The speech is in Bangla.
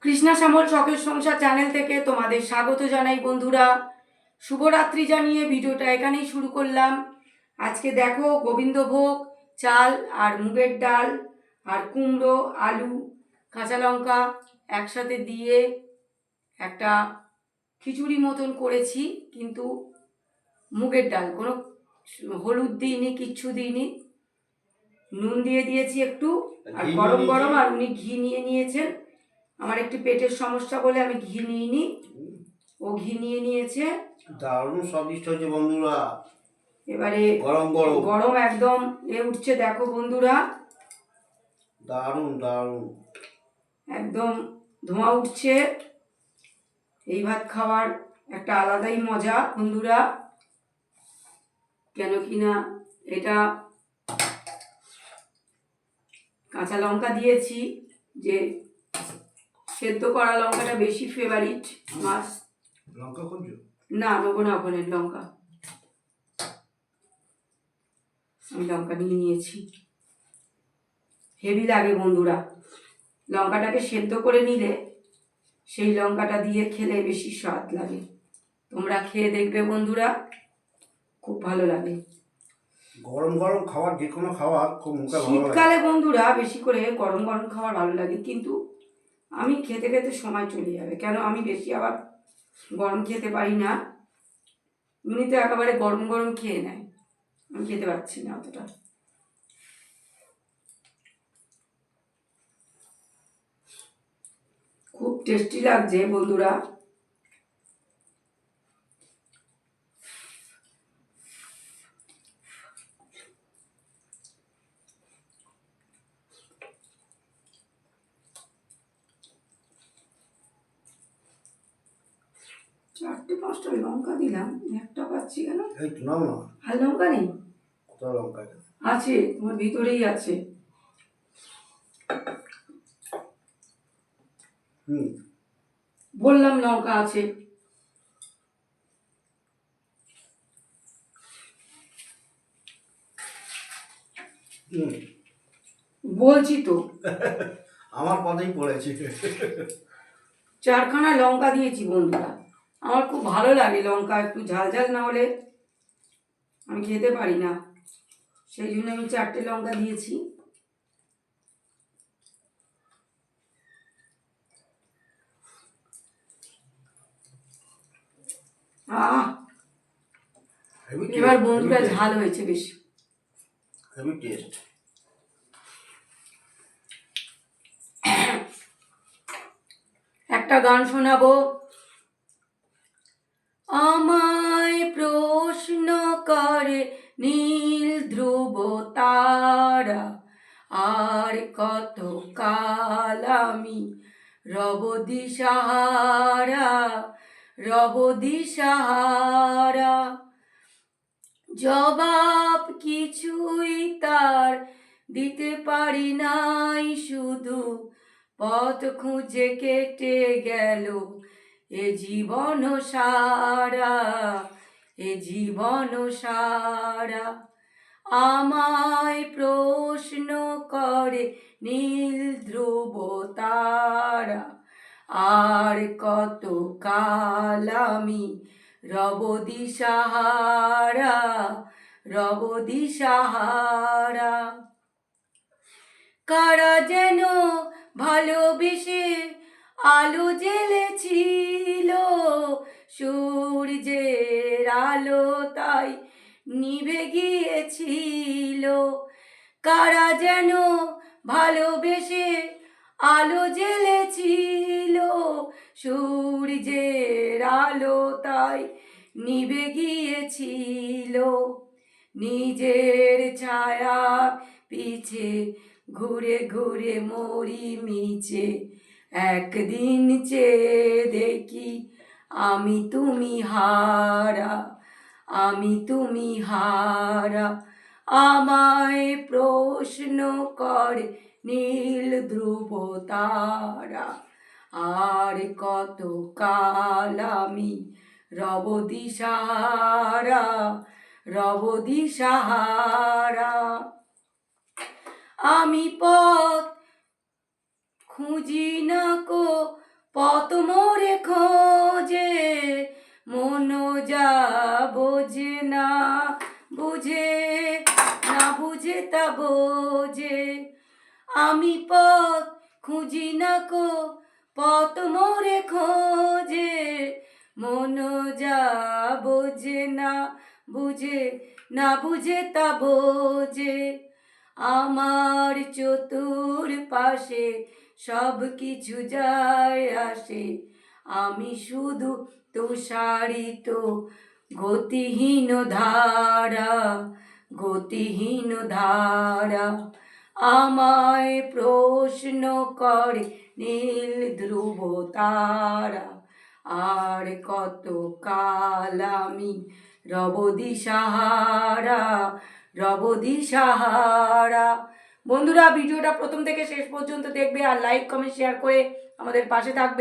কৃষ্ণা শ্যামল শখের সংসার চ্যানেল থেকে তোমাদের স্বাগত জানাই বন্ধুরা। শুভরাত্রি জানিয়ে ভিডিওটা এখানেই শুরু করলাম। আজকে দেখো গোবিন্দভোগ চাল আর মুগের ডাল আর কুমড়ো আলু কাঁচা লঙ্কা একসাথে দিয়ে একটা খিচুড়ি মতন করেছি, কিন্তু মুগের ডাল, কোনো হলুদ দিইনি, কিচ্ছু দিইনি। নুন দিয়ে দিয়েছি একটু, আর গরম গরম, আর উনি ঘি নিয়ে নিয়েছেন। আমার একটু পেটের সমস্যা বলে আমি ঘি নিইনি, ও ঘি নিয়ে নিয়েছে। দারুণ স্বাদিষ্ট হয়েছে বন্ধুরা। এবারে গরম গরম গরম একদম উঠছে, দেখো বন্ধুরা, দারুণ দারুণ একদম ধোঁয়া উঠছে। এই ভাত খাওয়ার একটা আলাদাই মজা বন্ধুরা, কেন কিনা এটা কাঁচা লঙ্কা দিয়েছি, যে সেদ্ধ করা লঙ্কাটা বেশি ফেভারিট মাছ। লঙ্কা খুঁজছো? না, নেবো না ওখানে লঙ্কা, আমি লঙ্কা নিয়ে নিয়েছি। হেভি লাগে বন্ধুরা, লঙ্কাটাকে সেদ্ধ করে নিলে সেই লঙ্কাটা দিয়ে খেলে বেশি স্বাদ লাগে। তোমরা খেয়ে দেখবে বন্ধুরা, খুব ভালো লাগে। গরম গরম খাবার, যে কোনো খাবার খুব মুখে ভালো লাগে। শীতকালে বন্ধুরা বেশি করে গরম গরম খাবার ভালো লাগে, কিন্তু আমি খেতে খেতে সময় চলে যাবে, কেন আমি বেশি আবার গরম খেতে পারি না। উনি তো একেবারে গরম গরম খেয়ে নেয়, আমি খেতে পারছি না অতটা। খুব টেস্টি লাগছে বন্ধুরা। চারটে পাঁচটা লঙ্কা দিলাম, একটা পাচ্ছি কেন? এই তো নাও না। আর লঙ্কা নেই? কোথাও লঙ্কা নেই। আছে, তোমার ভিতরেই আছে। বললাম লঙ্কা আছে। বলছি তো, আমার কথাই পড়েছে। চারখানা লঙ্কা দিয়েছি বন্ধুরা। আমার খুব ভালো লাগে লঙ্কা, একটু ঝাল ঝাল না হলে আমি খেতে পারি না, সেই জন্য আমি চারটে লঙ্কা দিয়েছি। এবার বন্ধুরা ঝাল হয়েছে বেশি। Heavy taste. একটা গান শোনাবো। আমায় প্রশ্ন করে নীল ধ্রুব তারা, আর কত কাল আমি রব দিশাহারা, রব দিশাহারা। জবাব কিছুই তার দিতে পারি নাই, শুধু পথ খুঁজে কেটে গেল এ জীবন সারা, এ জীবন সারা। আমায় প্রশ্ন করে নীল ধ্রুব তারা, আর কত কাল আমি রব দিশাহারা, রব দিশাহারা। কারা যেন ভালোবেসে আলো জ্বেলেছিল, সূর্যের আলো তাই নিভে গিয়েছিল। কারা যেন ভালোবেসে আলো জ্বেলেছিল, সূর্যের আলো তাই নিভে গিয়েছিল। নিজের ছায়া পিছে ঘুরে ঘুরে মরি মিছে, একদিন চেয়ে দেখি আমি তুমি হারা, আমি তুমি হারা। আমায় প্রশ্ন করে নীল ধ্রুব তারা, আর কত কাল আমি রব দিশাহারা, রব দিশাহারা। আমি পথ খুঁজি না কো পথ মোরে খোঁজে মন যা বোঝে না বুঝে না বুঝে তা বোঝে আমি পথ খুঁজি না কো পথ মোরে খোঁজে মন যা বোঝে না বুঝে না বুঝে তা বোঝে আমার চতুর পাশে সব কিছু যায় আসে আমি শুধু তুষারিত গতিহীন ধারা গতিহীন ধারা আমায় প্রশ্ন করে নীল ধ্রুব তারা আর কত কাল আমি রব দিশাহারা রব দিশাহারা। বন্ধুরা ভিডিওটা প্রথম থেকে শেষ পর্যন্ত দেখবে আর লাইক কমেন্ট শেয়ার করে আমাদের পাশে থাকবে।